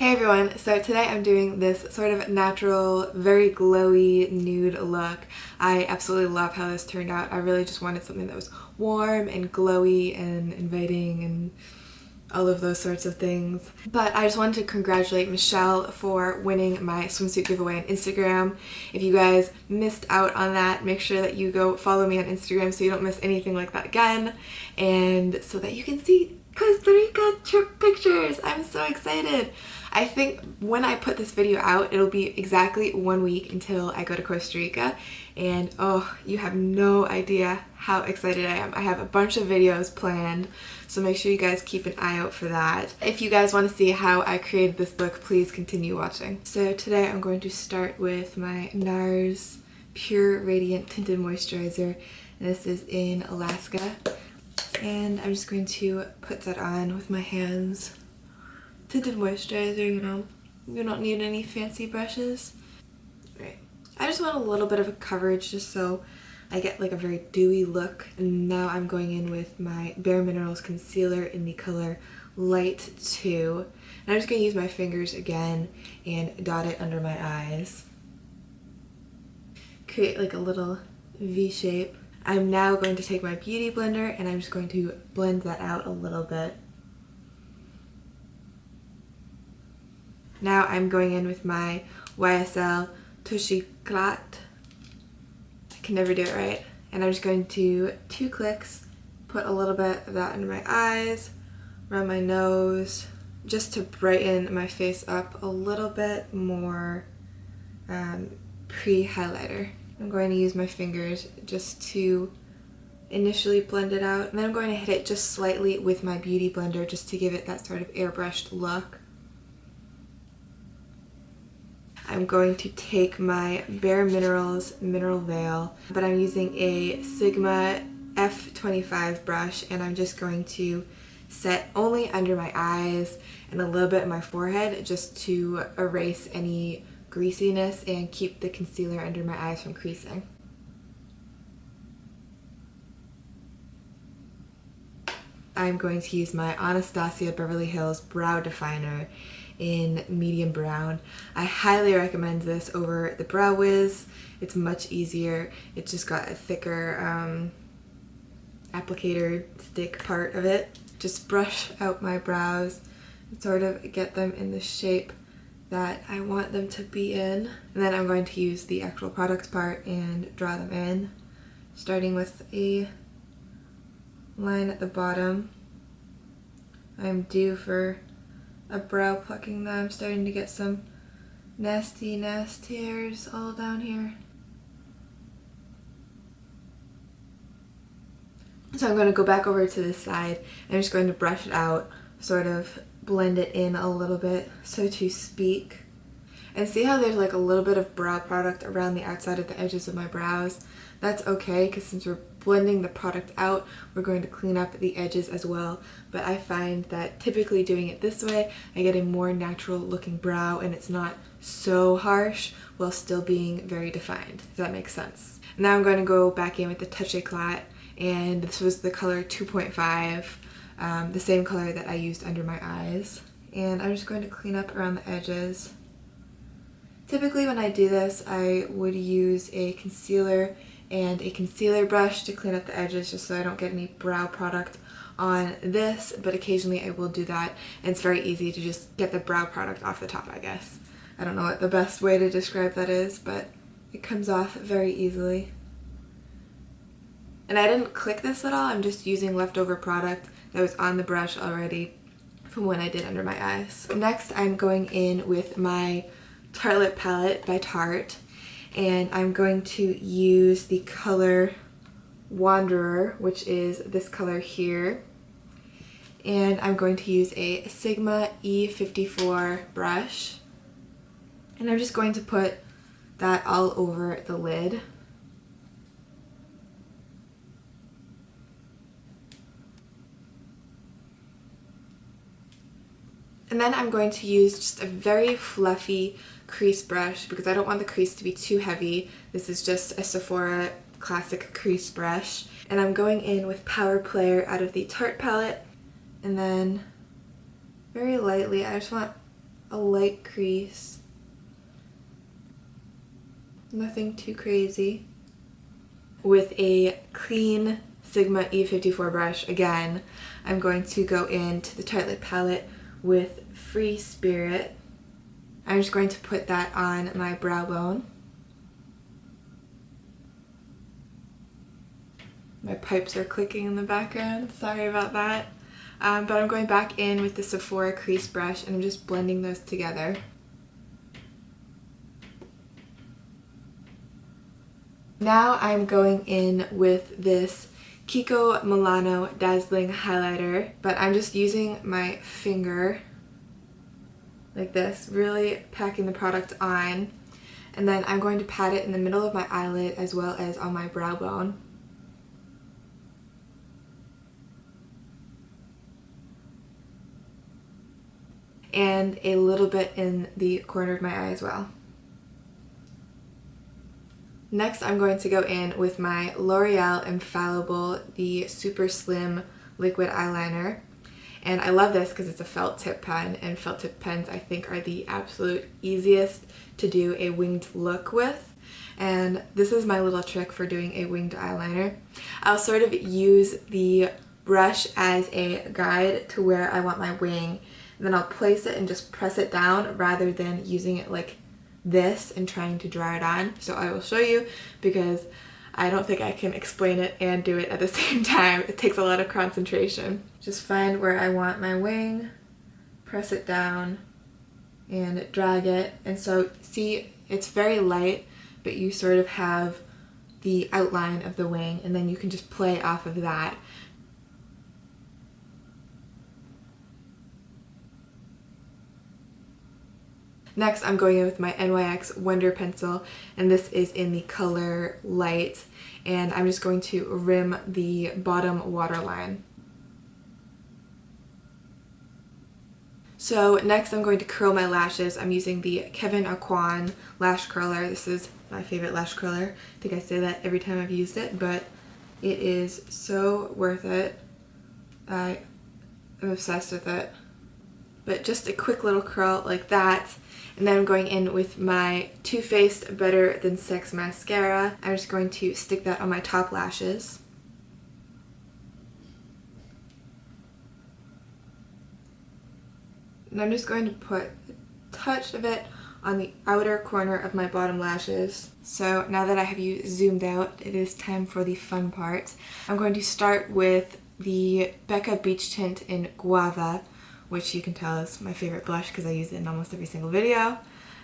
Hey everyone, so today I'm doing this sort of natural, very glowy nude look. I absolutely love how this turned out. I really just wanted something that was warm and glowy and inviting and all of those sorts of things. But I just wanted to congratulate Michelle for winning my swimsuit giveaway on Instagram. If you guys missed out on that, make sure that you go follow me on Instagram so you don't miss anything like that again, and so that you can see Costa Rica trip pictures. I'm so excited. I think when I put this video out, it'll be exactly 1 week until I go to Costa Rica, and oh, you have no idea how excited I am. I have a bunch of videos planned, so make sure you guys keep an eye out for that. If you guys want to see how I created this look, please continue watching. So today I'm going to start with my NARS Pure Radiant Tinted Moisturizer, and this is in Alaska. And I'm just going to put that on with my hands. Tinted moisturizer, you don't need any fancy brushes. Right. I just want a little bit of a coverage just so I get like a very dewy look. And now I'm going in with my Bare Minerals concealer in the color Light 2. And I'm just going to use my fingers again and dot it under my eyes. Create like a little V shape. I'm now going to take my beauty blender and I'm just going to blend that out a little bit. Now I'm going in with my YSL Touche Éclat. I can never do it right. And I'm just going to 2 clicks, put a little bit of that under my eyes, around my nose, just to brighten my face up a little bit more pre-highlighter. I'm going to use my fingers just to initially blend it out, and then I'm going to hit it just slightly with my beauty blender just to give it that sort of airbrushed look. I'm going to take my Bare Minerals Mineral Veil, but I'm using a Sigma F25 brush, and I'm just going to set only under my eyes and a little bit of my forehead just to erase any greasiness and keep the concealer under my eyes from creasing. I'm going to use my Anastasia Beverly Hills Brow Definer in medium brown. I highly recommend this over the Brow Wiz. It's much easier. It's just got a thicker applicator stick part of it. Just brush out my brows and sort of get them in the shape that I want them to be in. And then I'm going to use the actual products part and draw them in, starting with a line at the bottom. I'm due for a brow plucking though. I'm starting to get some nasty hairs all down here. So I'm going to go back over to this side and I'm just going to brush it out, sort of blend it in a little bit, so to speak. And see how there's like a little bit of brow product around the outside of the edges of my brows? That's okay, because since we're blending the product out, we're going to clean up the edges as well. But I find that typically doing it this way, I get a more natural looking brow and it's not so harsh while still being very defined. Does that make sense? Now I'm going to go back in with the Touche Éclat, and this was the color 2.5, the same color that I used under my eyes. And I'm just going to clean up around the edges. Typically when I do this, I would use a concealer and a concealer brush to clean up the edges just so I don't get any brow product on this, but occasionally I will do that, and it's very easy to just get the brow product off the top, I guess. I don't know what the best way to describe that is, but it comes off very easily. And I didn't click this at all, I'm just using leftover product that was on the brush already from when I did under my eyes. Next I'm going in with my Tartelette palette by Tarte, and I'm going to use the color Wanderer, which is this color here, and I'm going to use a Sigma E54 brush, and I'm just going to put that all over the lid. And then I'm going to use just a very fluffy crease brush because I don't want the crease to be too heavy. This is just a Sephora classic crease brush. And I'm going in with Power Player out of the Tarte palette, and then very lightly, I just want a light crease. Nothing too crazy. With a clean Sigma E54 brush, again, I'm going to go into the Tartelette palette with Free Spirit. I'm just going to put that on my brow bone. My pipes are clicking in the background, sorry about that. But I'm going back in with the Sephora crease brush and I'm just blending those together. Now I'm going in with this Kiko Milano Dazzling Highlighter, but I'm just using my finger like this, really packing the product on. And then I'm going to pat it in the middle of my eyelid as well as on my brow bone. And a little bit in the corner of my eye as well. Next, I'm going to go in with my L'Oreal Infallible, the Super Slim Liquid Eyeliner. And I love this because it's a felt tip pen, and felt tip pens I think are the absolute easiest to do a winged look with. And this is my little trick for doing a winged eyeliner. I'll sort of use the brush as a guide to where I want my wing, and then I'll place it and just press it down rather than using it like this and trying to draw it on. So I will show you because I don't think I can explain it and do it at the same time. It takes a lot of concentration. Just find where I want my wing, press it down, and drag it. And so see, it's very light, but you sort of have the outline of the wing, and then you can just play off of that. Next, I'm going in with my NYX Wonder Pencil, and this is in the color Light, and I'm just going to rim the bottom waterline. So next I'm going to curl my lashes. I'm using the Kevyn Aucoin lash curler. This is my favorite lash curler. I think I say that every time I've used it, but it is so worth it. I am obsessed with it. But just a quick little curl like that. And then I'm going in with my Too Faced Better Than Sex mascara. I'm just going to stick that on my top lashes. And I'm just going to put a touch of it on the outer corner of my bottom lashes. So now that I have you zoomed out, it is time for the fun part. I'm going to start with the Becca Beach Tint in Guava, which you can tell is my favorite blush because I use it in almost every single video.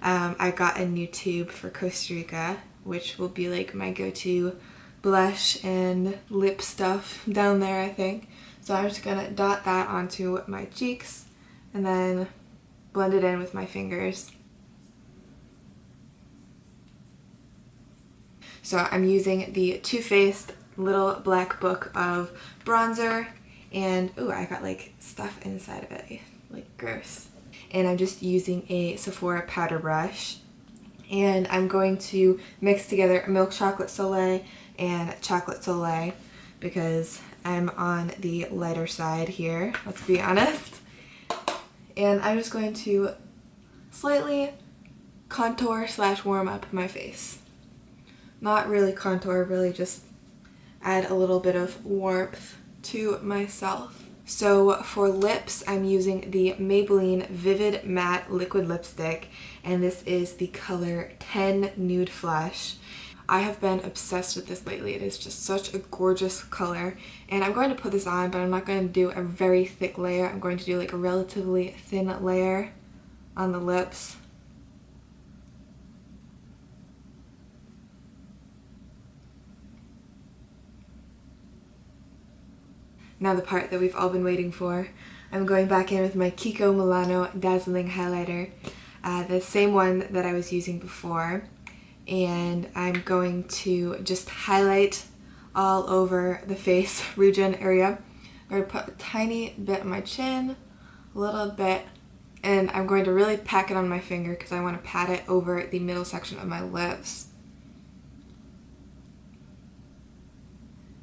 I got a new tube for Costa Rica, which will be like my go-to blush and lip stuff down there, I think. So I'm just gonna dot that onto my cheeks and then blend it in with my fingers. So I'm using the Too Faced Little Black Book of bronzer, and oh, I got like stuff inside of it, like gross. And I'm just using a Sephora powder brush, and I'm going to mix together Milk Chocolate Soleil and Chocolate Soleil because I'm on the lighter side here, let's be honest. And I'm just going to slightly contour / warm up my face. Not really contour, really just add a little bit of warmth to myself. So for lips, I'm using the Maybelline Vivid Matte Liquid Lipstick, and this is the color 10 Nude Flush. I have been obsessed with this lately. It is just such a gorgeous color, and I'm going to put this on, but I'm not going to do a very thick layer. I'm going to do like a relatively thin layer on the lips. Now the part that we've all been waiting for. I'm going back in with my Kiko Milano Dazzling Highlighter, the same one that I was using before. And I'm going to just highlight all over the face region area. I'm going to put a tiny bit on my chin, a little bit, and I'm going to really pack it on my finger because I want to pat it over the middle section of my lips.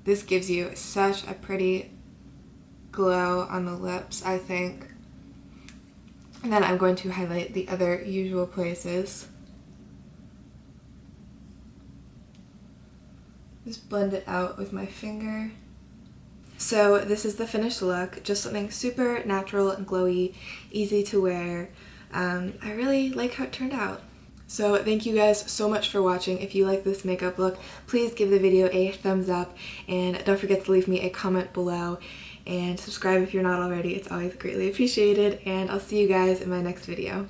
This gives you such a pretty glow on the lips, I think. And then I'm going to highlight the other usual places. Just blend it out with my finger. So this is the finished look, just something super natural and glowy, easy to wear. I really like how it turned out. So thank you guys so much for watching. If you like this makeup look, please give the video a thumbs up and don't forget to leave me a comment below and subscribe if you're not already. It's always greatly appreciated, and I'll see you guys in my next video.